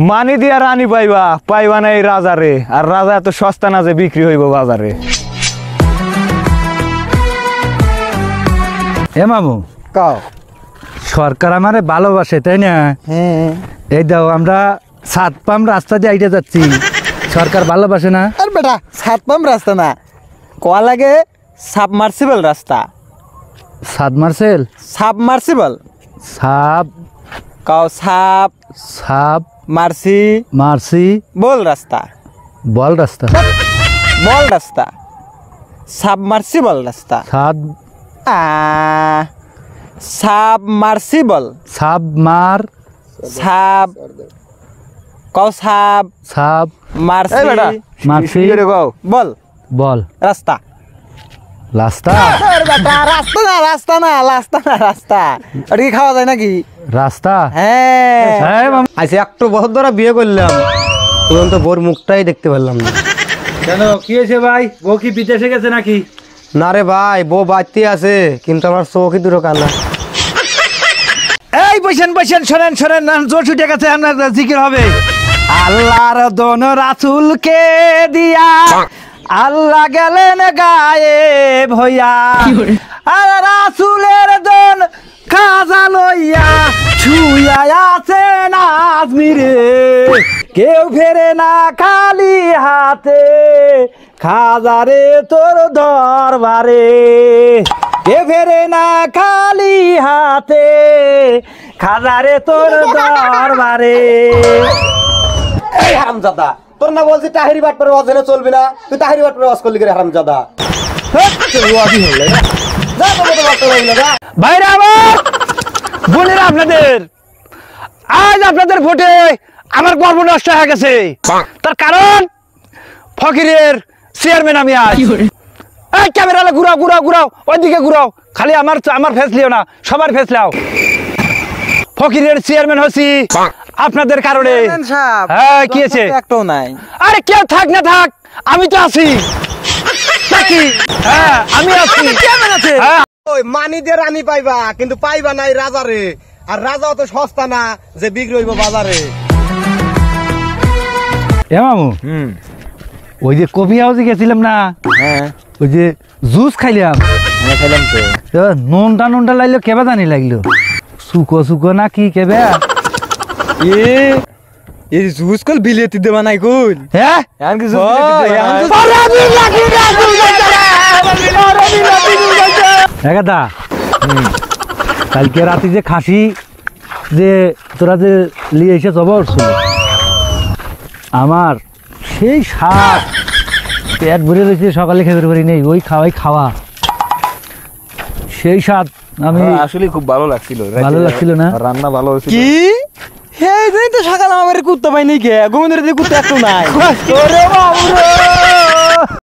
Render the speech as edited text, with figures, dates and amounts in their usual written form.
মানি দিয়া রানী পাইবা পাইবা না এই রাজারে, আর রাজা এত সস্তা না যে বিক্রি হইব বাজারে। এ মামু কাও সরকার আমারে ভালোবাসে তাই না? হ্যাঁ এই দাও আমরা সাত পাম রাস্তা দিয়ে আইটা যাচ্ছি, সরকার ভালোবাসে না? আর বেটা সাতপাম রাস্তা না, কোয়া লাগে সাবমার্সিবল রাস্তা। সাবমার্সেল সাবমার্সিবল সাব কাও সাব সাব মার্সি মার্সি বল রাস্তা, বল রাস্তা বল রাস্তা, সাবমার্সিবল রাস্তা। সাব সাবমার্সিবল সাব মার সাব কাও সাব সাব মার্সি মার্সি বল বল রাস্তা। রাস্তা রাস্তা না রাস্তা না রাস্তা না রাস্তা, আর কি খাওয়া যায় নাকি? রাস্তা হ্যাঁ হ্যাঁ মামু। আচ্ছা একটু বছর ধরে বিয়ে করলাম, তখন তো বোর মুখটাই দেখতে পারলাম না। কেন কি হয়েছে ভাই, বউ কি বিদেশে গেছে নাকি? না রে ভাই, বউ বাড়তি আছে কিন্তু আমার চোখই দুটো কান্না। এই বসেন বসেন, শোনেন শোনেন, জোর ছুটে গেছে, আপনার জিকির হবে। আল্লাহর দন রাসূলকে দিয়া আল্লাহ গেলেন গায়েব হইয়া, আর রাসূলের দন খাজা লইয়া ছুইয়া আছেন আজমিরে, কেউ ফেরে না খালি হাতে খাজারে তোর দরবারে, কেউ ফেরে না খালি হাতে খাজারে তোর দরবারে। এই হারামজাদা, তোর না বলছি তাহিরি বাটপার ওয়াজ এনে চলবি না, তুই তাহিরি বাটপার ওয়াজ করলি করে হারামজাদা। ওয়াজই হল না, যা তোর মতো বার্তা লাগলো যা। ভাইরা আমার বোনেরা, আপনাদের আজ আপনাদের ভোটে আমার গর্ব নষ্ট হয়ে গেছে, তার কারণ ফকিরের চেয়ারম্যান আমি আজ। এই ক্যামেরা ঘুরাও ঘুরাও ঘুরাও, ওইদিকে ঘুরাও, খালি আমার ফেস লিও না, সবার ফেস লাও। ফকিরের চেয়ারম্যান হচ্ছি আপনাদের কারণে। হ্যাঁ কি আছে? একটাও নাই। আরে কেউ থাক না থাক, আমি তো আছি নাকি? হ্যাঁ আমি আছি। হ্যাঁ ওই মানি দিয়ে রানী পাইবা কিন্তু পাইবা নাই রাজারে, আর রাজাও তো সস্তা না যে বিক্রি হইব বাজারে। এ মামু, ওই যে কফি হাউসে গেছিলাম না, হ্যাঁ ওই যে জুস খাইলাম, খেলাম তো। নুনটা নুনটা লাগলো, কেবা জানি লাগলো, সুকো সুকো না কি কেবে? এই জুস কল বিলেতি দেবা নাই কই? হ্যাঁ এখন কি একাদা কালকে রাতে যে খাসি যে তোরা যে লিয়ে এসে জবা উঠছিল, আমার সেই স্বাদ, পেট ভরে রয়েছে, সকালে খেতে পারি নেই, ওই খাওয়াই খাওয়া, সেই স্বাদ। আমি আসলে খুব ভালো লাগছিল, ভালো লাগছিল না? রান্না ভালো হয়েছিল। কি হে তো সকাল আমার কুত্তা পাই নাই কে, গোবিন্দের কুত্তা একটু নাই। ওরে বাবুরে।